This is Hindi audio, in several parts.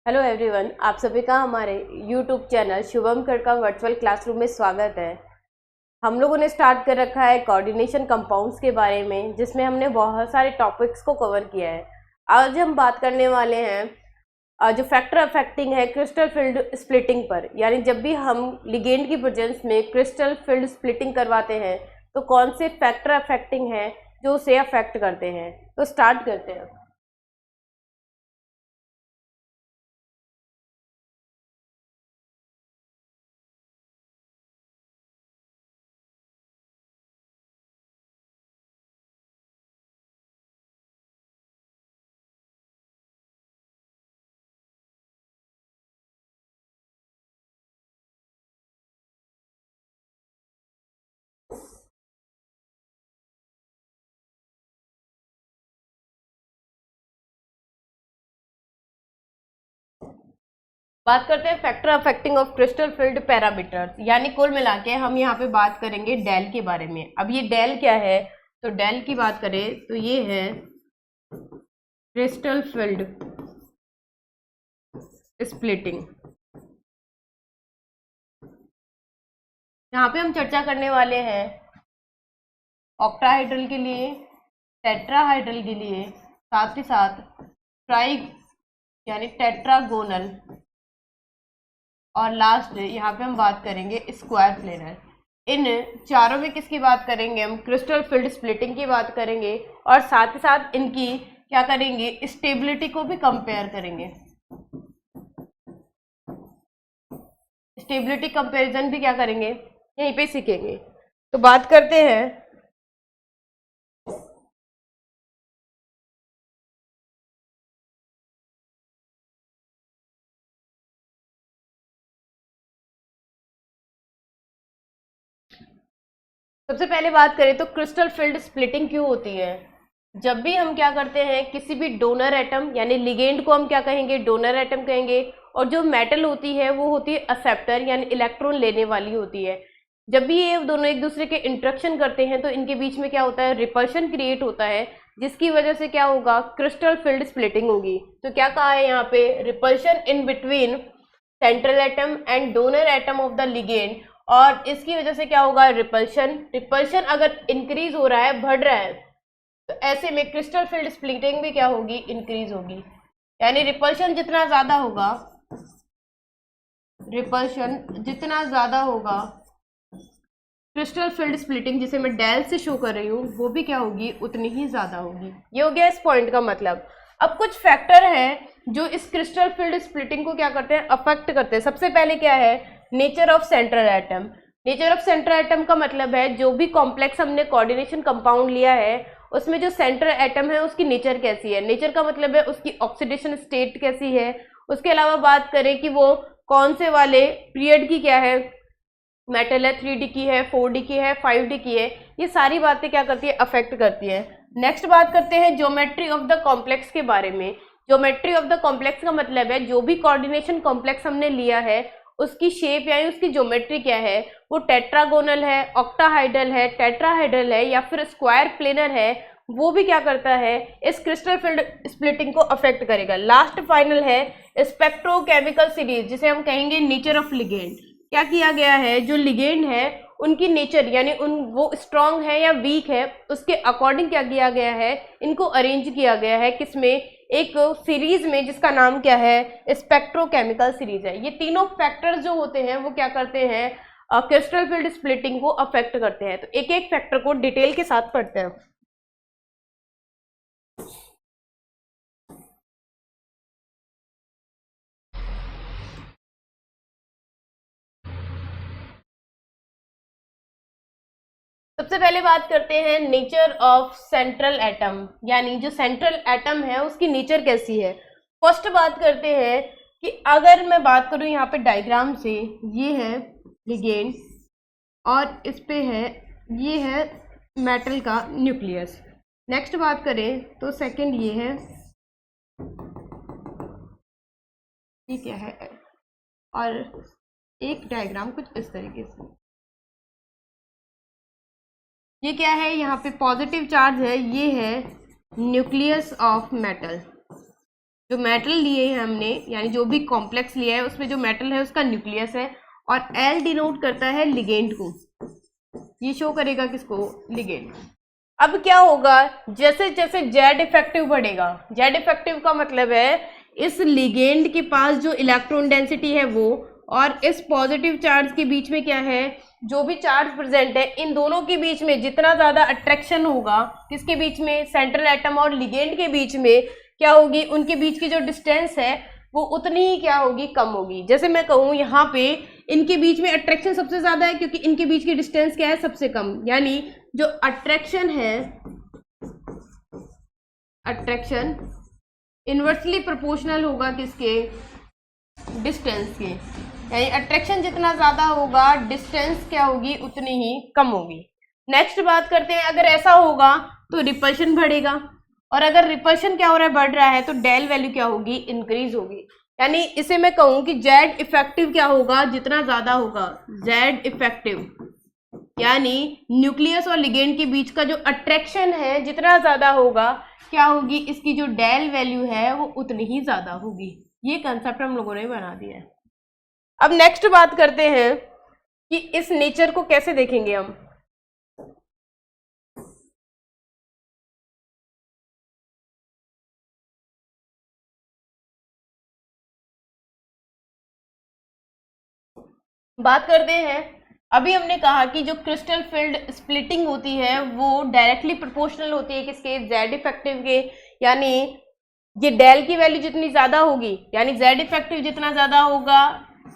हेलो एवरीवन, आप सभी का हमारे यूट्यूब चैनल शुभम कर का वर्चुअल क्लासरूम में स्वागत है। हम लोगों ने स्टार्ट कर रखा है कोऑर्डिनेशन कंपाउंड्स के बारे में, जिसमें हमने बहुत सारे टॉपिक्स को कवर किया है। आज हम बात करने वाले हैं जो फैक्टर अफेक्टिंग है क्रिस्टल फील्ड स्प्लिटिंग पर, यानी जब भी हम लिगेंड की प्रेजेंस में क्रिस्टल फील्ड स्प्लिटिंग करवाते हैं तो कौन से फैक्टर अफेक्टिंग है जो उसे अफेक्ट करते हैं। तो स्टार्ट करते हैं। बात करते हैं factor affecting of crystal field parameters, यानी कुल मिला के हम यहाँ पे बात करेंगे डेल के बारे में। अब ये डेल क्या है, तो डेल की बात करें तो ये है क्रिस्टल फील्ड स्प्लिटिंग। यहाँ पे हम चर्चा करने वाले हैं ऑक्टाहाइड्रल के लिए, टेट्राहाइड्रल के लिए, साथ ही साथ ट्राई यानी टेट्रागोनल, और लास्ट यहाँ पे हम बात करेंगे स्क्वायर प्लेनर। इन चारों में किसकी बात करेंगे, हम क्रिस्टल फील्ड स्प्लिटिंग की बात करेंगे, और साथ ही साथ इनकी क्या करेंगे, स्टेबिलिटी को भी कंपेयर करेंगे। स्टेबिलिटी कंपैरिजन भी क्या करेंगे, यहीं पे सीखेंगे। तो बात करते हैं सबसे पहले बात करें तो क्रिस्टल फील्ड स्प्लिटिंग क्यों होती है। जब भी हम क्या करते हैं, किसी भी डोनर एटम यानी लिगेंड को हम क्या कहेंगे, डोनर एटम कहेंगे, और जो मेटल होती है वो होती है एक्सेप्टर यानी इलेक्ट्रॉन लेने वाली होती है। जब भी ये दोनों एक दूसरे के इंटरेक्शन करते हैं तो इनके बीच में क्या होता है, रिपल्शन क्रिएट होता है, जिसकी वजह से क्या होगा, क्रिस्टल फील्ड स्प्लिटिंग होगी। तो क्या कहा है यहाँ पे, repulsion in between central atom and donor atom of the ligand, और इसकी वजह से क्या होगा, रिपल्शन अगर इंक्रीज हो रहा है, बढ़ रहा है, तो ऐसे में क्रिस्टल फील्ड स्प्लिटिंग भी क्या होगी, इंक्रीज होगी। यानी रिपल्शन जितना ज्यादा होगा, क्रिस्टल फील्ड स्प्लिटिंग जिसे मैं डेल से शो कर रही हूँ वो भी क्या होगी, उतनी ही ज्यादा होगी। ये हो गया इस पॉइंट का मतलब। अब कुछ फैक्टर हैं जो इस क्रिस्टल फील्ड स्प्लिटिंग को क्या करते हैं, अफेक्ट करते हैं। सबसे पहले क्या है, nature of central atom. Nature of central atom का मतलब है जो भी कॉम्प्लेक्स हमने कोऑर्डिनेशन कंपाउंड लिया है उसमें जो सेंट्रल एटम है उसकी नेचर कैसी है। नेचर का मतलब है उसकी ऑक्सीडेशन स्टेट कैसी है। उसके अलावा बात करें कि वो कौन से वाले पीरियड की क्या है, मेटल है, 3D की है, 4D की है, 5D की है, ये सारी बातें क्या करती है, अफेक्ट करती है। नेक्स्ट बात करते हैं ज्योमेट्री ऑफ द कॉम्प्लेक्स के बारे में। ज्योमेट्री ऑफ द कॉम्प्लेक्स का मतलब है जो भी कोऑर्डिनेशन कॉम्प्लेक्स हमने लिया है उसकी शेप यानी उसकी ज्योमेट्री क्या है, वो टेट्रागोनल है, ऑक्टाहाइड्रल है, टेट्राहाइड्रल है, या फिर स्क्वायर प्लेनर है, वो भी क्या करता है, इस क्रिस्टल फील्ड स्प्लिटिंग को अफेक्ट करेगा। लास्ट फाइनल है स्पेक्ट्रोकेमिकल सीरीज, जिसे हम कहेंगे नेचर ऑफ लिगेंड। क्या किया गया है, जो लिगेंड है उनकी नेचर यानी वो स्ट्रांग है या वीक है, उसके अकॉर्डिंग क्या किया गया है, इनको अरेंज किया गया है किसमें, एक सीरीज में जिसका नाम क्या है, स्पेक्ट्रोकेमिकल सीरीज है। ये तीनों फैक्टर्स जो होते हैं वो क्या करते हैं, क्रिस्टल फील्ड स्प्लिटिंग को अफेक्ट करते हैं। तो एक एक फैक्टर को डिटेल के साथ पढ़ते हैं। सबसे पहले बात करते हैं नेचर ऑफ सेंट्रल एटम, यानी जो सेंट्रल एटम है उसकी नेचर कैसी है। फर्स्ट बात करते हैं कि अगर मैं बात करूं यहाँ पे डायग्राम से, ये है लिगेंड और इस पे है, ये है मेटल का न्यूक्लियस। नेक्स्ट बात करें तो सेकंड ये है, ये क्या है, और एक डायग्राम कुछ इस तरीके से, ये क्या है, यहाँ पे पॉजिटिव चार्ज है, ये है न्यूक्लियस ऑफ मेटल। जो मेटल लिए हैं हमने, यानी जो भी कॉम्प्लेक्स लिया है उसमें जो मेटल है उसका न्यूक्लियस है, और एल डिनोट करता है लिगेंड को, ये शो करेगा किसको, लिगेंड। अब क्या होगा, जैसे जैसे जेड इफेक्टिव बढ़ेगा, जेड इफेक्टिव का मतलब है इस लिगेंड के पास जो इलेक्ट्रॉन डेंसिटी है वो, और इस पॉजिटिव चार्ज के बीच में क्या है, जो भी चार्ज प्रेजेंट है, इन दोनों के बीच में जितना ज़्यादा अट्रैक्शन होगा, किसके बीच में, सेंट्रल एटम और लिगेंड के बीच में क्या होगी, उनके बीच की जो डिस्टेंस है वो उतनी ही क्या होगी, कम होगी। जैसे मैं कहूँ यहाँ पे इनके बीच में अट्रैक्शन सबसे ज़्यादा है क्योंकि इनके बीच की डिस्टेंस क्या है, सबसे कम, यानी जो अट्रैक्शन है, अट्रैक्शन इन्वर्सली प्रोपोर्शनल होगा किसके, डिस्टेंस के, यानी अट्रैक्शन जितना ज़्यादा होगा डिस्टेंस क्या होगी, उतनी ही कम होगी। नेक्स्ट बात करते हैं, अगर ऐसा होगा तो रिपल्शन बढ़ेगा, और अगर रिपल्शन क्या हो रहा है, बढ़ रहा है, तो डेल वैल्यू क्या होगी, इंक्रीज होगी। यानी इसे मैं कहूँ कि जेड इफेक्टिव क्या होगा, जितना ज़्यादा होगा जेड इफेक्टिव, यानी न्यूक्लियस और लिगेंड के बीच का जो अट्रैक्शन है जितना ज़्यादा होगा, क्या होगी, इसकी जो डेल वैल्यू है वो उतनी ही ज़्यादा होगी। ये कंसेप्ट हम लोगों ने बना दिया है। अब नेक्स्ट बात करते हैं कि इस नेचर को कैसे देखेंगे हम। बात करते हैं, अभी हमने कहा कि जो क्रिस्टल फील्ड स्प्लिटिंग होती है वो डायरेक्टली प्रोपोर्शनल होती है किसके, जेड इफेक्टिव के, यानी ये डेल की वैल्यू जितनी ज़्यादा होगी, यानी जेड इफेक्टिव जितना ज़्यादा होगा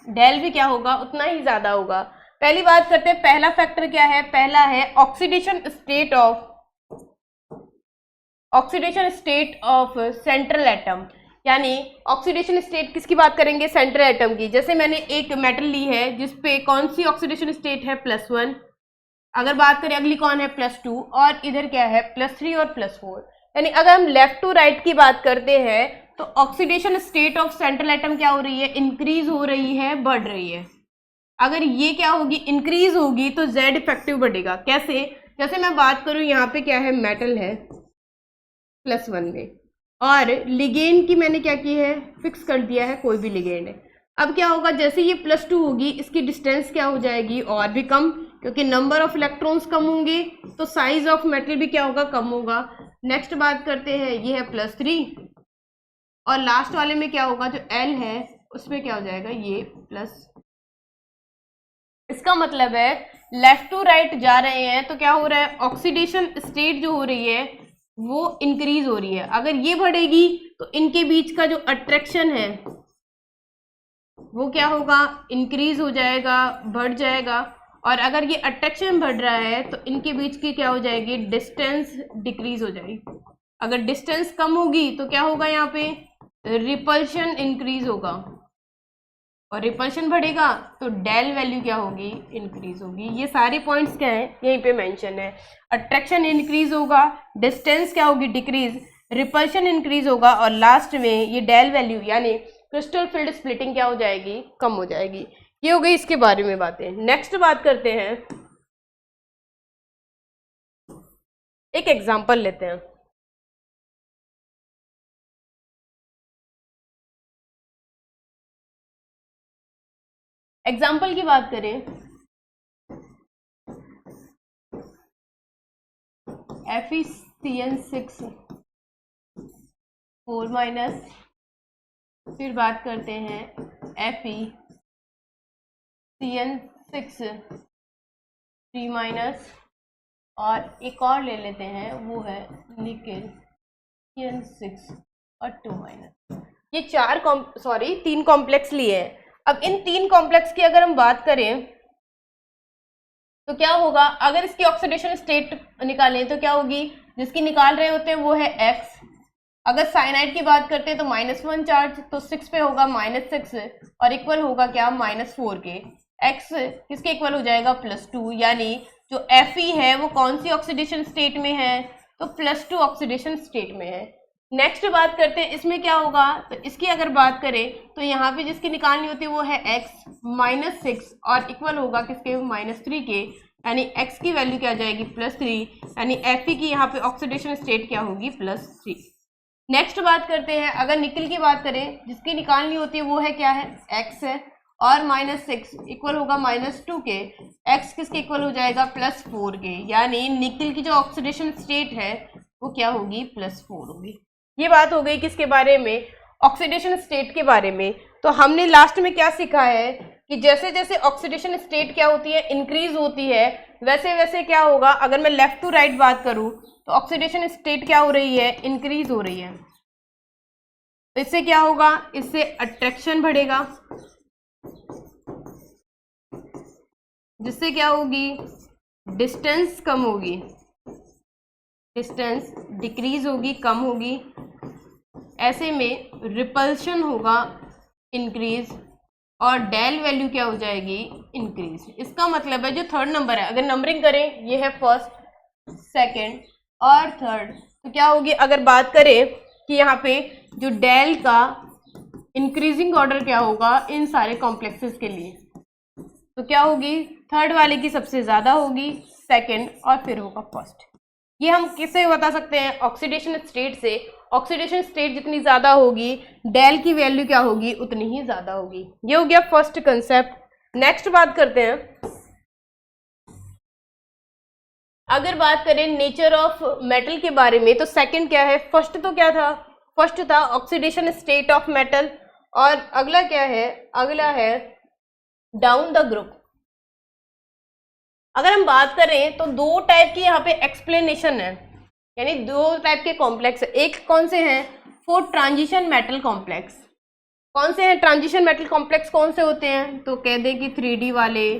डेल भी क्या होगा, उतना ही ज़्यादा होगा। पहली बात करते हैं, पहला फैक्टर क्या है, पहला है oxidation state of central atom, यानी ऑक्सीडेशन स्टेट किसकी बात करेंगे, सेंट्रल एटम की। जैसे मैंने एक मेटल ली है जिसपे कौन सी ऑक्सीडेशन स्टेट है, +1, अगर बात करें अगली कौन है, +2, और इधर क्या है, +3 और +4। यानी अगर हम लेफ्ट टू राइट की बात करते हैं तो oxidation state of central atom क्या हो रही है, इंक्रीज हो रही है, बढ़ रही है। अगर ये क्या होगी, इंक्रीज होगी, तो जेड इफेक्टिव बढ़ेगा। कैसे, जैसे मैं बात करूं यहाँ पे क्या है, मेटल है +1 में, और लिगेंड की मैंने क्या की है, फिक्स कर दिया है, कोई भी लिगेंड है। अब क्या होगा, जैसे ये +2 होगी, इसकी डिस्टेंस क्या हो जाएगी, और भी कम, क्योंकि नंबर ऑफ इलेक्ट्रॉन्स कम होंगे तो साइज ऑफ मेटल भी क्या होगा, कम होगा। नेक्स्ट बात करते हैं, ये है +3, और लास्ट वाले में क्या होगा, जो L है उसमें क्या हो जाएगा, ये प्लस। इसका मतलब है लेफ्ट टू राइट जा रहे हैं तो क्या हो रहा है, ऑक्सीडेशन स्टेट जो हो रही है वो इंक्रीज हो रही है। अगर ये बढ़ेगी तो इनके बीच का जो अट्रैक्शन है वो क्या होगा, इंक्रीज हो जाएगा, बढ़ जाएगा। और अगर ये अट्रैक्शन बढ़ रहा है तो इनके बीच की क्या हो जाएगी, डिस्टेंस डिक्रीज हो जाएगी। अगर डिस्टेंस कम होगी तो क्या होगा, यहाँ पे रिपल्शन इंक्रीज होगा, और रिपल्शन बढ़ेगा तो डेल वैल्यू क्या होगी, इंक्रीज होगी। ये सारे पॉइंट्स क्या हैं, यहीं पे मेंशन है। अट्रैक्शन इंक्रीज होगा, डिस्टेंस क्या होगी, डिक्रीज, रिपल्शन इंक्रीज होगा, और लास्ट में ये डेल वैल्यू यानी क्रिस्टल फील्ड स्प्लिटिंग क्या हो जाएगी, कम हो जाएगी। ये हो गई इसके बारे में बातें। नेक्स्ट बात करते हैं, एक एग्जाम्पल लेते हैं। एग्जाम्पल की बात करें, FeCN6 4-, फिर बात करते हैं FeCN6 3-, और एक और ले लेते हैं, वो है निकेल CN6 और 2-। ये 3 कॉम्प्लेक्स लिए हैं। अब इन 3 कॉम्प्लेक्स की अगर हम बात करें तो क्या होगा, अगर इसकी ऑक्सीडेशन स्टेट निकालें तो क्या होगी, जिसकी निकाल रहे होते हैं वो है X। अगर साइनाइड की बात करते हैं तो -1 चार्ज, तो 6 पे होगा -6, और इक्वल होगा क्या, -4 के। X किसके इक्वल हो जाएगा, +2, यानी जो Fe है वो कौन सी ऑक्सीडेशन स्टेट में है, तो +2 ऑक्सीडेशन स्टेट में है। नेक्स्ट बात करते हैं, इसमें क्या होगा, तो इसकी अगर बात करें तो यहाँ पे जिसकी निकालनी होती है वो है X -6, और इक्वल होगा किसके, -3 के, यानी X की वैल्यू क्या आ जाएगी, +3, यानी Fe की यहाँ पे ऑक्सीडेशन स्टेट क्या होगी, +3। नेक्स्ट बात करते हैं, अगर निकल की बात करें जिसकी निकालनी होती है वो है क्या है, x है, और -6 इक्वल होगा -2 के, x किसके इक्वल हो जाएगा +4 के, यानी निकल की जो ऑक्सीडेशन स्टेट है वो क्या होगी +4 होगी। ये बात हो गई किसके बारे में, ऑक्सीडेशन स्टेट के बारे में। तो हमने लास्ट में क्या सीखा है कि जैसे जैसे ऑक्सीडेशन स्टेट क्या होती है इंक्रीज होती है, वैसे वैसे क्या होगा, अगर मैं लेफ्ट टू राइट बात करूं तो ऑक्सीडेशन स्टेट क्या हो रही है, इंक्रीज हो रही है। तो इससे क्या होगा, इससे अट्रैक्शन बढ़ेगा, जिससे क्या होगी, डिस्टेंस कम होगी, डिस्टेंस डिक्रीज होगी, कम होगी। ऐसे में रिपल्शन होगा इंक्रीज, और डेल वैल्यू क्या हो जाएगी, इंक्रीज। इसका मतलब है जो थर्ड नंबर है, अगर नंबरिंग करें ये है फर्स्ट, सेकंड और थर्ड, तो क्या होगी, अगर बात करें कि यहाँ पे जो डेल का इंक्रीजिंग ऑर्डर क्या होगा इन सारे कॉम्प्लेक्सेस के लिए, तो क्या होगी, थर्ड वाले की सबसे ज़्यादा होगी, सेकंड और फिर होगा फर्स्ट। ये हम किससे बता सकते हैं, ऑक्सीडेशन स्टेट से। ऑक्सीडेशन स्टेट जितनी ज़्यादा होगी डेल की वैल्यू क्या होगी, उतनी ही ज़्यादा होगी। ये हो गया फर्स्ट कंसेप्ट। नेक्स्ट बात करते हैं, अगर बात करें नेचर ऑफ मेटल के बारे में, तो सेकंड क्या है, फर्स्ट तो क्या था, फर्स्ट था ऑक्सीडेशन स्टेट ऑफ मेटल, और अगला क्या है, अगला है डाउन द ग्रुप। अगर हम बात करें तो दो टाइप की यहाँ पे एक्सप्लेनेशन है, यानी दो टाइप के कॉम्प्लेक्स है। एक कौन से हैं, फॉर ट्रांजिशन मेटल कॉम्प्लेक्स। कौन से हैं ट्रांजिशन मेटल कॉम्प्लेक्स, कौन से होते हैं, तो कह दें कि 3D वाले,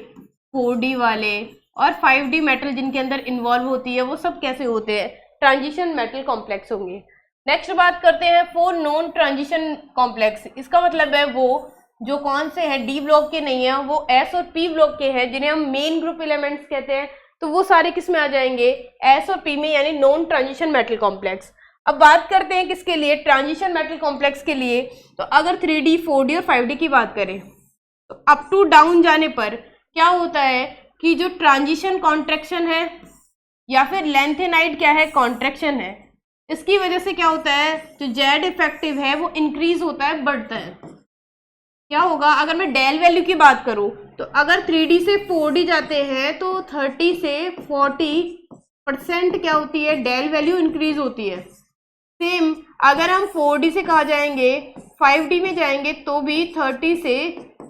4D वाले और 5D मेटल जिनके अंदर इन्वॉल्व होती है, वो सब कैसे होते हैं, ट्रांजिशन मेटल कॉम्प्लेक्स होंगे। नेक्स्ट बात करते हैं फॉर नॉन ट्रांजिशन कॉम्प्लेक्स। इसका मतलब है वो जो कौन से हैं, डी ब्लॉक के नहीं है, वो एस और पी ब्लॉक के हैं, जिन्हें हम मेन ग्रुप एलिमेंट्स कहते हैं। तो वो सारे किस में आ जाएंगे, एस और पी में, यानी नॉन ट्रांजिशन मेटल कॉम्प्लेक्स। अब बात करते हैं किसके लिए, ट्रांजिशन मेटल कॉम्प्लेक्स के लिए। तो अगर 3D, 4D और 5D की बात करें तो अप टू डाउन जाने पर क्या होता है कि जो ट्रांजिशन कॉन्ट्रैक्शन है या फिर लेंथेनाइड क्या है, कॉन्ट्रैक्शन है, इसकी वजह से क्या होता है, जो जेड इफेक्टिव है वो इंक्रीज होता है, बढ़ता है। क्या होगा, अगर मैं डेल वैल्यू की बात करूं तो अगर 3D से 4D जाते हैं तो 30 से 40% क्या होती है, डेल वैल्यू इंक्रीज होती है। सेम अगर हम 4D से कहा जाएंगे 5D में जाएंगे तो भी 30 से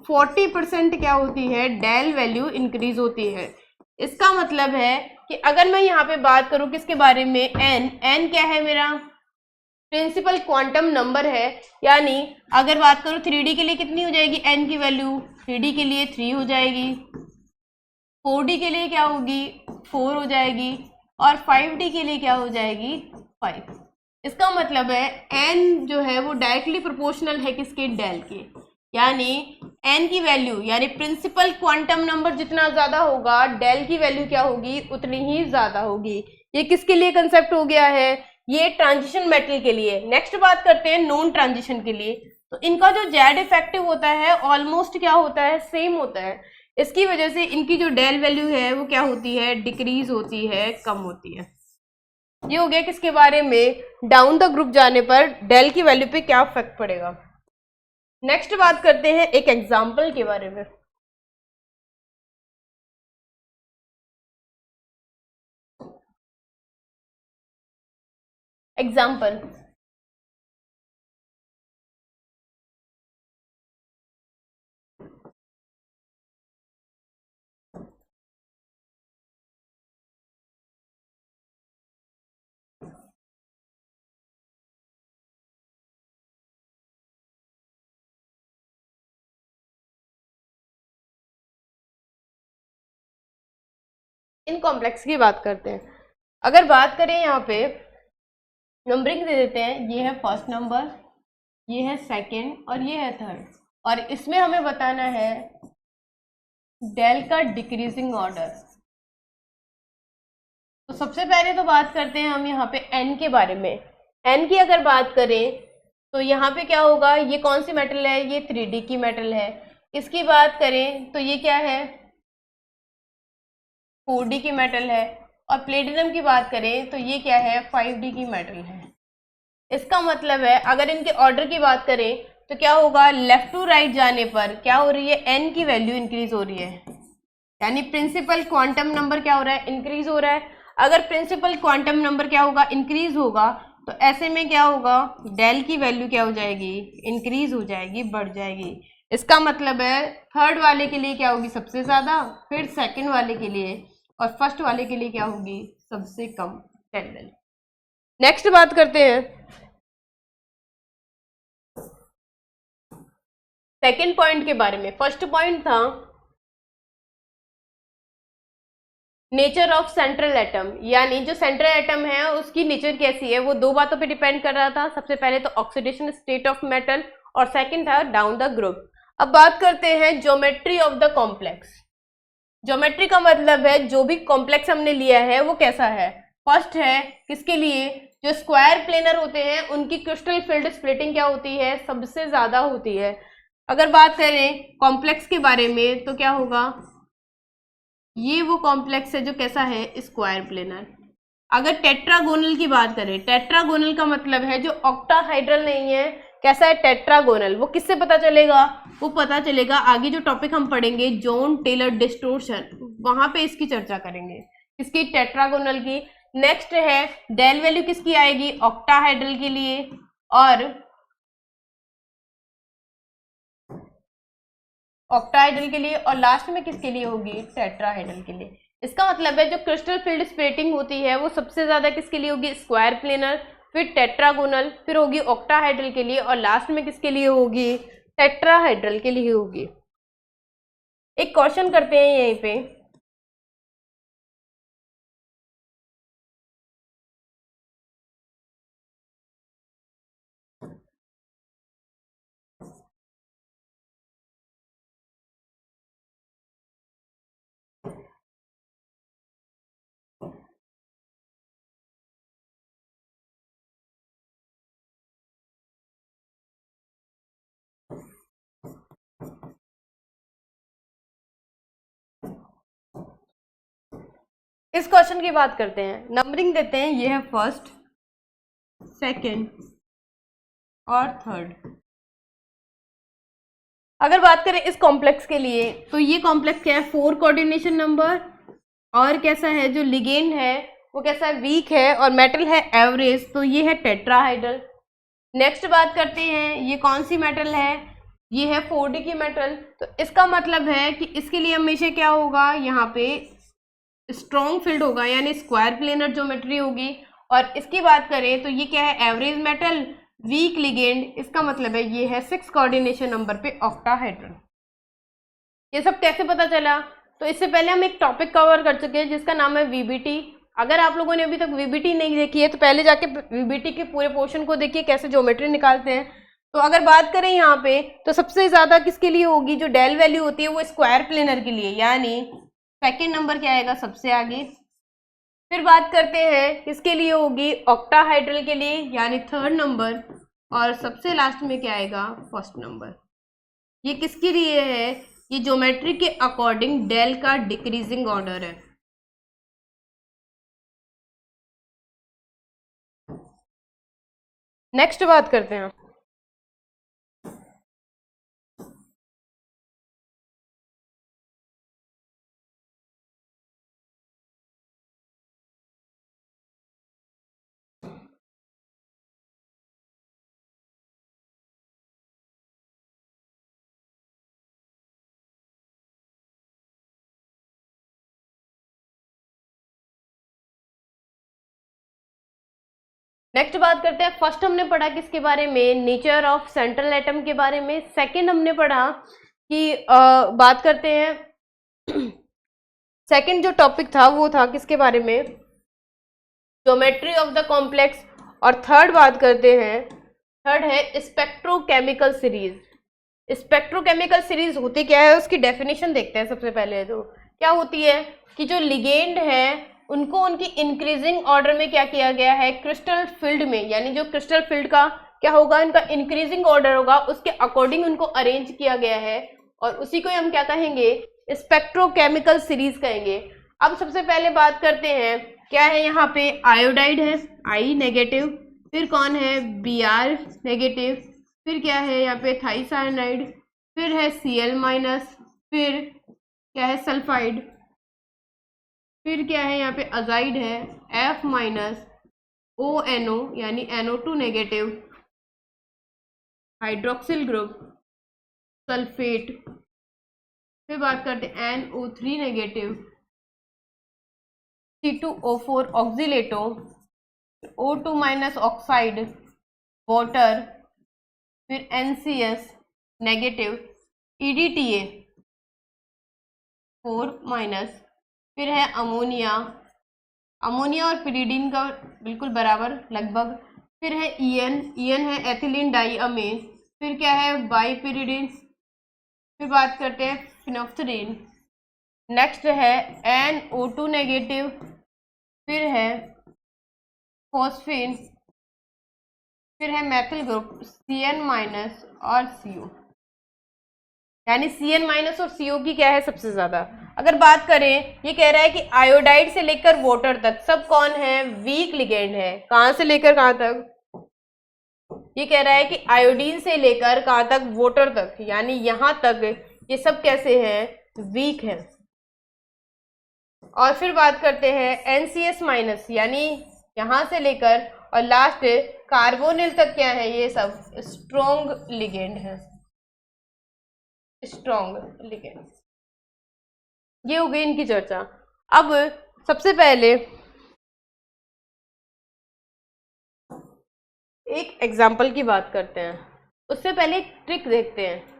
40% क्या होती है, डेल वैल्यू इंक्रीज होती है। इसका मतलब है कि अगर मैं यहाँ पे बात करूँ किसके बारे में, एन क्या है, मेरा प्रिंसिपल क्वांटम नंबर है, यानी अगर बात करूँ 3D के लिए कितनी हो जाएगी एन की वैल्यू, 3D के लिए 3 हो जाएगी, 4D के लिए क्या होगी 4 हो जाएगी, और 5D के लिए क्या हो जाएगी 5। इसका मतलब है एन जो है वो डायरेक्टली प्रोपोर्शनल है किसके, डेल के, यानी एन की वैल्यू यानी प्रिंसिपल क्वांटम नंबर जितना ज़्यादा होगा डेल की वैल्यू क्या होगी, उतनी ही ज़्यादा होगी। ये किसके लिए कंसेप्ट हो गया है, ये ट्रांजिशन मेटल के लिए। नेक्स्ट बात करते हैं नॉन ट्रांजिशन के लिए। तो इनका जो जेड इफेक्टिव होता है ऑलमोस्ट क्या होता है, सेम होता है। इसकी वजह से इनकी जो डेल वैल्यू है वो क्या होती है, डिक्रीज होती है, कम होती है। ये हो गया किसके बारे में, डाउन द ग्रुप जाने पर डेल की वैल्यू पे क्या इफेक्ट पड़ेगा। नेक्स्ट बात करते हैं एक एग्जाम्पल के बारे में। एग्जाम्पल, इन कॉम्प्लेक्स की बात करते हैं। अगर बात करें यहाँ पे नंबरिंग दे देते हैं, ये है फर्स्ट नंबर, ये है सेकंड और ये है थर्ड, और इसमें हमें बताना है डेल का डिक्रीजिंग ऑर्डर। तो सबसे पहले तो बात करते हैं हम यहाँ पे एन के बारे में। एन की अगर बात करें तो यहाँ पे क्या होगा, ये कौन सी मेटल है, ये 3D की मेटल है। इसकी बात करें तो ये क्या है, 4D की मेटल है। और प्लेटिनम की बात करें तो ये क्या है, 5D की मेटल है। इसका मतलब है अगर इनके ऑर्डर की बात करें तो क्या होगा, लेफ्ट टू राइट जाने पर क्या हो रही है, एन की वैल्यू इंक्रीज हो रही है, यानी प्रिंसिपल क्वांटम नंबर क्या हो रहा है, इंक्रीज हो रहा है। अगर प्रिंसिपल क्वांटम नंबर क्या होगा, इंक्रीज होगा, तो ऐसे में क्या होगा, डेल की वैल्यू क्या हो जाएगी, इंक्रीज हो जाएगी, बढ़ जाएगी। इसका मतलब है थर्ड वाले के लिए क्या होगी, सबसे ज़्यादा, फिर सेकंड वाले के लिए, और फर्स्ट वाले के लिए क्या होगी, सबसे कम 10 वैल्यू। नेक्स्ट बात करते हैं सेकंड पॉइंट के बारे में। फर्स्ट पॉइंट था नेचर ऑफ सेंट्रल एटम, यानी जो सेंट्रल एटम है उसकी नेचर कैसी है, वो दो बातों पे डिपेंड कर रहा था। सबसे पहले तो ऑक्सीडेशन स्टेट ऑफ मेटल, और सेकंड था डाउन द ग्रुप। अब बात करते हैं geometry of the complex. Geometry का मतलब है जो भी कॉम्प्लेक्स हमने लिया है वो कैसा है। फर्स्ट है किसके लिए, जो स्क्वायर प्लेनर होते हैं उनकी क्रिस्टल फील्ड स्प्लिटिंग क्या होती है, सबसे ज्यादा होती है। अगर बात करें कॉम्प्लेक्स के बारे में तो क्या होगा, ये वो कॉम्प्लेक्स है जो कैसा है, स्क्वायर प्लेनर। अगर टेट्रागोनल की बात करें, टेट्रागोनल का मतलब है जो ऑक्टाहाइड्रल नहीं है, कैसा है, टेट्रागोनल। वो किससे पता चलेगा, वो पता चलेगा आगे जो टॉपिक हम पढ़ेंगे जॉन टेलर डिस्टोर्शन, वहां पे इसकी चर्चा करेंगे, इसकी टेट्रागोनल की। नेक्स्ट है डेल वैल्यू किसकी आएगी, ऑक्टाहाइड्रल के लिए, और ऑक्टाहाइड्रल के लिए, और लास्ट में किसके लिए होगी, टेट्राहाइड्रल के लिए। इसका मतलब है जो क्रिस्टल फील्ड स्प्लिटिंग होती है वो सबसे ज्यादा किसके लिए होगी, स्क्वायर प्लेनर, फिर टेट्रागोनल, फिर होगी ऑक्टाहाइड्रल के लिए, और लास्ट में किसके लिए होगी, टेट्राहाइड्रल के लिए होगी। एक क्वेश्चन करते हैं यहीं पे, इस क्वेश्चन की बात करते हैं। नंबरिंग देते हैं, ये है फर्स्ट, सेकंड और थर्ड। अगर बात करें इस कॉम्प्लेक्स के लिए तो ये कॉम्प्लेक्स क्या है, 4 कोऑर्डिनेशन नंबर, और कैसा है जो लिगेंड है वो कैसा है, वीक है, और मेटल है एवरेज, तो ये है टेट्राहाइड्रल। नेक्स्ट बात करते हैं, ये कौन सी मेटल है, ये है 4D की मेटल। तो इसका मतलब है कि इसके लिए हमेशा क्या होगा, यहाँ पे स्ट्रॉन्ग फील्ड होगा, यानी स्क्वायर प्लेनर ज्योमेट्री होगी। और इसकी बात करें तो ये क्या है, एवरेज मेटल, वीक लिगेंड, इसका मतलब है ये है 6 कोऑर्डिनेशन नंबर पे ऑक्टाहाइड्रल। ये सब कैसे पता चला, तो इससे पहले हम एक टॉपिक कवर कर चुके हैं जिसका नाम है वीबीटी। अगर आप लोगों ने अभी तक वीबीटी नहीं देखी है तो पहले जाके वीबीटी के पूरे पोर्शन को देखिए कैसे ज्योमेट्री निकालते हैं। तो अगर बात करें यहाँ पे तो सबसे ज्यादा किसके लिए होगी, जो डेल वैल्यू होती है वो स्क्वायर प्लेनर के लिए, यानी सेकेंड नंबर क्या आएगा, सबसे आगे। फिर बात करते हैं किसके लिए होगी, ऑक्टाहाइड्रल के लिए, यानी थर्ड नंबर, और सबसे लास्ट में क्या आएगा, फर्स्ट नंबर। ये किसके लिए है, ये ज्योमेट्री के अकॉर्डिंग डेल का डिक्रीजिंग ऑर्डर है। नेक्स्ट बात करते हैं, नेक्स्ट बात करते हैं। फर्स्ट हमने पढ़ा किसके बारे में, नेचर ऑफ सेंट्रल एटम के बारे में। सेकंड हमने पढ़ा कि बात करते हैं सेकंड जो टॉपिक था वो था किसके बारे में, ज्योमेट्री ऑफ द कॉम्प्लेक्स। और थर्ड बात करते हैं, थर्ड है स्पेक्ट्रोकेमिकल सीरीज। स्पेक्ट्रोकेमिकल सीरीज होती क्या है, उसकी डेफिनेशन देखते हैं। सबसे पहले तो क्या होती है कि जो लिगेंड है उनको उनकी इंक्रीजिंग ऑर्डर में क्या किया गया है, क्रिस्टल फील्ड में, यानी जो क्रिस्टल फील्ड का क्या होगा, इनका इंक्रीजिंग ऑर्डर होगा, उसके अकॉर्डिंग उनको अरेंज किया गया है, और उसी को हम क्या कहेंगे, स्पेक्ट्रोकेमिकल सीरीज कहेंगे। अब सबसे पहले बात करते हैं क्या है, यहाँ पे आयोडाइड है, आई नेगेटिव, फिर कौन है Br नेगेटिव, फिर क्या है यहाँ पे थाइसाइनाइड, फिर है Cl माइनस, फिर क्या है सल्फाइड, फिर क्या है यहाँ पे अजाइड है F माइनस, ONO यानी NO2 negative, hydroxyl group, sulphate, फिर बात करते हैं NO3 negative, C2O4 ऑक्सीलेटो, O2 minus oxide, water, फिर NCS नेगेटिव, EDTA 4 माइनस, फिर है अमोनिया, अमोनिया और पिरीडीन का बिल्कुल बराबर लगभग, फिर है EN है एथिलीन डाईअमीन, फिर क्या है बाईपिरीडीन, फिर बात करते हैं फिनोफ्थरीन, नेक्स्ट है NO2 नेगेटिव, फिर है फॉस्फीन, फिर है मैथिल ग्रुप CN माइनस और CO, यानी CN माइनस और CO की क्या है सबसे ज्यादा। अगर बात करें, ये कह रहा है कि आयोडाइड से लेकर वाटर तक सब कौन है वीक लिगेंड है, कहां से लेकर कहां तक, ये कह रहा है कि आयोडीन से लेकर कहां तक वाटर तक, यानी यहां तक ये सब कैसे हैं वीक है। और फिर बात करते हैं NCS माइनस, यानी यहां से लेकर और लास्ट कार्बोनिल तक क्या है, ये सब स्ट्रॉन्ग लिगेंड है, स्ट्रॉन्ग लिगेंड। ये हो गई इनकी चर्चा। अब सबसे पहले एक एग्जाम्पल की बात करते हैं, उससे पहले एक ट्रिक देखते हैं।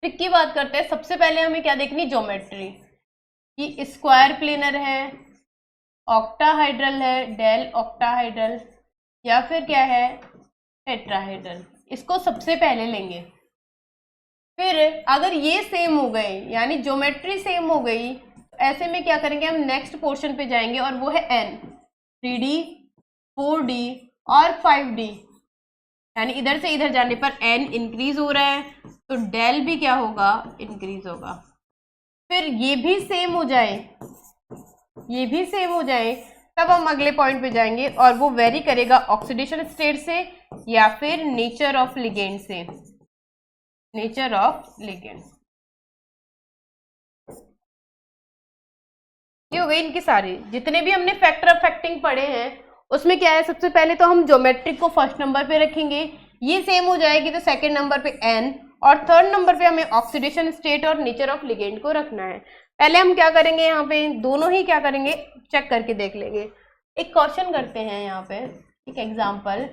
ट्रिक की बात करते हैं। सबसे पहले हमें क्या देखनी, ज्योमेट्री, कि स्क्वायर प्लेनर है, ऑक्टाहाइड्रल है, डेल ऑक्टाहाइड्रल, या फिर क्या है टेट्राहाइड्रल। इसको सबसे पहले लेंगे। फिर अगर ये सेम हो गए, यानी ज्योमेट्री सेम हो गई, तो ऐसे में क्या करेंगे, हम नेक्स्ट पोर्शन पे जाएंगे और वो है n, 3D 4D और 5D, यानी इधर से इधर जाने पर n इंक्रीज हो रहा है तो डेल भी क्या होगा, इंक्रीज होगा। फिर ये भी सेम हो जाए, ये भी सेम हो जाए, तब हम अगले पॉइंट पे जाएंगे और वो वेरी करेगा ऑक्सीडेशन स्टेट से या फिर नेचर ऑफ लिगेंड से, नेचर ऑफ लिगेंड। ये हो गई इनकी सारी, जितने भी हमने फैक्टर अफेक्टिंग पढ़े हैं उसमें क्या है, सबसे पहले तो हम ज्योमेट्रिक को फर्स्ट नंबर पे रखेंगे, ये सेम हो जाएगी तो सेकंड नंबर पे n, और थर्ड नंबर पे हमें ऑक्सीडेशन स्टेट और नेचर ऑफ लिगेंड को रखना है। पहले हम क्या करेंगे, यहाँ पे दोनों ही क्या करेंगे, चेक करके देख लेंगे। एक क्वेश्चन करते हैं यहाँ पे, एक एग्जाम्पल।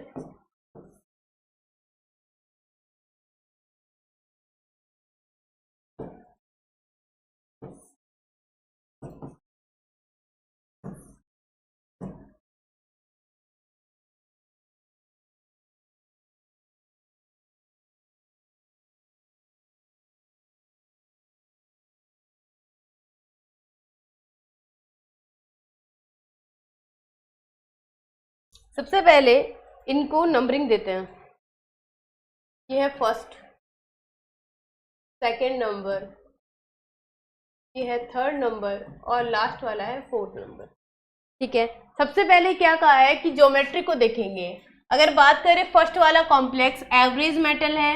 सबसे पहले इनको नंबरिंग देते हैं। ये है फर्स्ट, सेकंड नंबर, ये है थर्ड नंबर और लास्ट वाला है फोर्थ नंबर। ठीक है, सबसे पहले क्या कहा है कि ज्योमेट्री को देखेंगे। अगर बात करें फर्स्ट वाला कॉम्प्लेक्स एवरेज मेटल है,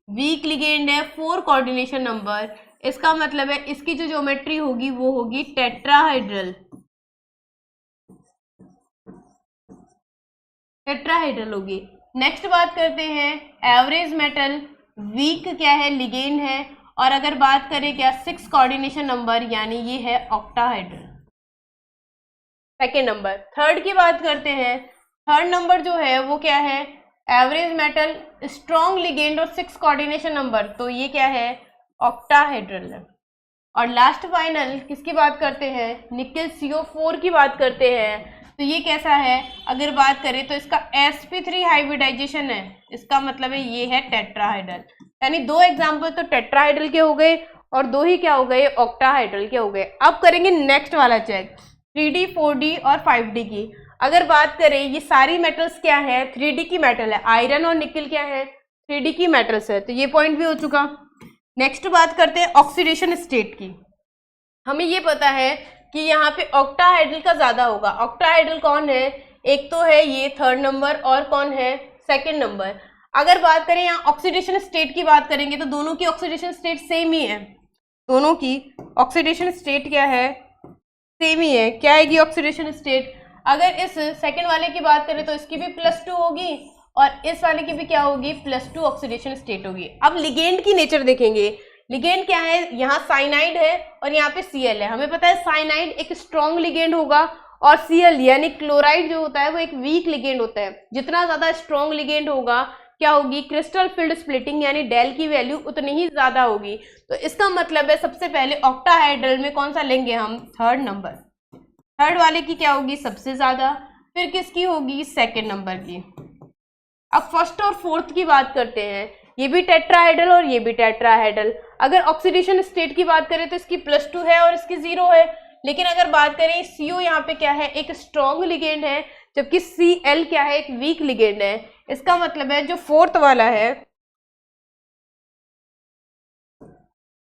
वीक लिगेंड है, 4 कोऑर्डिनेशन नंबर, इसका मतलब है इसकी जो ज्योमेट्री होगी वो होगी टेट्राहाइड्रल, टेट्राहाइड्रल होगी। नेक्स्ट बात करते हैं एवरेज मेटल, वीक क्या है, लिगेंड है, और अगर बात करें क्या 6 कोऑर्डिनेशन नंबर, यानी ये है ऑक्टाहाइड्रल, सेकेंड नंबर। थर्ड की बात करते हैं, थर्ड नंबर जो है वो क्या है, एवरेज मेटल, स्ट्रॉन्ग लिगेंड और 6 कोऑर्डिनेशन नंबर, तो ये क्या है, ऑक्टाहाइड्रल है। और लास्ट फाइनल किसकी बात करते हैं, निकेल CO4 की बात करते हैं, तो ये कैसा है, अगर बात करें तो इसका sp3 हाइब्रिडाइजेशन है, इसका मतलब है ये है टेट्राहाइड्रल। यानी 2 एग्जाम्पल तो टेट्राहाइड्रल के हो गए और 2 ही क्या हो गए, ऑक्टाहाइड्रल के हो गए। अब करेंगे नेक्स्ट वाला चेक, 3D 4D और 5D की। अगर बात करें ये सारी मेटल्स क्या है, 3D की मेटल है, आयरन और निकल क्या है, 3D की मेटल्स है, तो ये पॉइंट भी हो चुका। नेक्स्ट बात करते हैं ऑक्सीडेशन स्टेट की। हमें ये पता है कि यहाँ पे ऑक्टाहाइड्रल का ज्यादा होगा। ऑक्टाहाइड्रल कौन है, एक तो है ये 3rd नंबर और कौन है 2nd नंबर। अगर बात करें यहाँ ऑक्सीडेशन स्टेट की बात करेंगे तो दोनों की ऑक्सीडेशन स्टेट सेम ही है, दोनों की ऑक्सीडेशन स्टेट क्या है, सेम ही है। क्या आएगी ऑक्सीडेशन स्टेट, अगर इस सेकंड वाले की बात करें तो इसकी भी +2 होगी और इस वाले की भी क्या होगी, +2 ऑक्सीडेशन स्टेट होगी। अब लिगेंड की नेचर देखेंगे, लिगेंड क्या है, यहाँ साइनाइड है और यहाँ पे Cl है। हमें पता है साइनाइड एक स्ट्रॉन्ग लिगेंड होगा और Cl यानी क्लोराइड जो होता है वो एक वीक लिगेंड होता है। जितना ज्यादा स्ट्रॉन्ग लिगेंड होगा क्या होगी, क्रिस्टल फील्ड स्प्लिटिंग यानी डेल की वैल्यू उतनी ही ज्यादा होगी। तो इसका मतलब है सबसे पहले ऑक्टाहाइड्रल में कौन सा लेंगे हम, 3rd नंबर, 3rd वाले की क्या होगी सबसे ज्यादा, फिर किसकी होगी 2nd नंबर की। अब 1st और 4th की बात करते हैं, ये भी टेट्राहाइड्रल और ये भी टेट्राहाइड्रल। अगर ऑक्सीडेशन स्टेट की बात करें तो इसकी +2 है और इसकी 0 है, लेकिन अगर बात करें CO यहाँ पे क्या है, एक स्ट्रॉन्ग लिगेंड है, जबकि Cl क्या है, एक वीक लिगेंड है। इसका मतलब है जो 4th वाला है,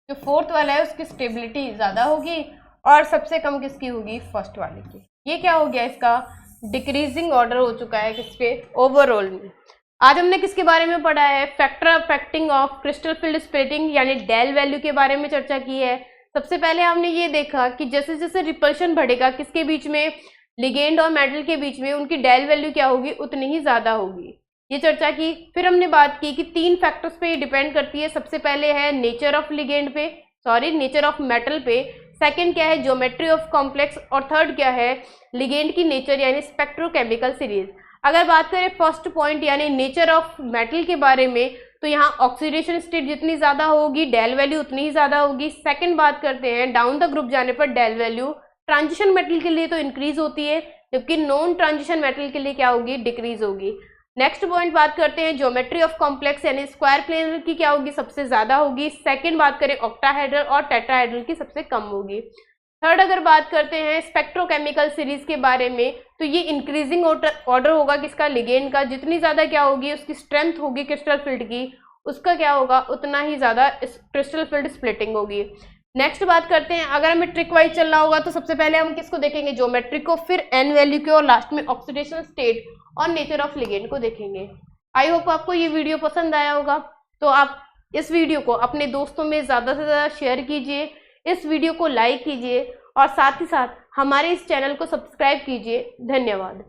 जो 4th वाला है उसकी स्टेबिलिटी ज्यादा होगी और सबसे कम किसकी होगी, 1st वाले की। ये क्या हो गया, इसका डिक्रीजिंग ऑर्डर हो चुका है किसके, ओवरऑल में। आज हमने किसके बारे में पढ़ा है, factor affecting of crystal field splitting यानी डेल वैल्यू के बारे में चर्चा की है। सबसे पहले हमने ये देखा कि जैसे जैसे रिपल्शन बढ़ेगा किसके बीच में, लिगेंड और मेटल के बीच में, उनकी डेल वैल्यू क्या होगी, उतनी ही ज्यादा होगी, ये चर्चा की। फिर हमने बात की कि 3 फैक्टर्स पे ये डिपेंड करती है। सबसे पहले है नेचर ऑफ लिगेंड पे, नेचर ऑफ मेटल पे, सेकंड क्या है ज्योमेट्री ऑफ कॉम्प्लेक्स और थर्ड क्या है लिगेंड की नेचर यानी स्पेक्ट्रोकेमिकल सीरीज। अगर बात करें फर्स्ट पॉइंट यानी नेचर ऑफ मेटल के बारे में तो यहाँ ऑक्सीडेशन स्टेट जितनी ज्यादा होगी डेल वैल्यू उतनी ही ज्यादा होगी। सेकंड बात करते हैं डाउन द ग्रुप जाने पर डेल वैल्यू ट्रांजिशन मेटल के लिए तो इंक्रीज होती है, जबकि नॉन ट्रांजिशन मेटल के लिए क्या होगी, डिक्रीज होगी। नेक्स्ट पॉइंट बात करते हैं ज्योमेट्री ऑफ कॉम्प्लेक्स यानी स्क्वायर प्लेनर की क्या होगी, सबसे ज्यादा होगी। सेकंड बात करें ऑक्टाहेड्रल और टेट्राहेड्रल की सबसे कम होगी। थर्ड अगर बात करते हैं स्पेक्ट्रोकेमिकल सीरीज के बारे में तो ये इंक्रीजिंग ऑर्डर होगा किसका, लिगेंड का। जितनी ज्यादा क्या होगी उसकी स्ट्रेंथ होगी क्रिस्टल फील्ड की, उसका क्या होगा उतना ही ज्यादा क्रिस्टल फील्ड स्प्लिटिंग होगी। नेक्स्ट बात करते हैं अगर हमें ट्रिक वाइज चलना होगा तो सबसे पहले हम किसको देखेंगे, ज्योमेट्री को, फिर एन वैल्यू को और लास्ट में ऑक्सीडेशन स्टेट और नेचर ऑफ लिगेंड को देखेंगे। आई होप आपको ये वीडियो पसंद आया होगा, तो आप इस वीडियो को अपने दोस्तों में ज़्यादा से ज़्यादा शेयर कीजिए, इस वीडियो को लाइक कीजिए और साथ ही साथ हमारे इस चैनल को सब्सक्राइब कीजिए। धन्यवाद।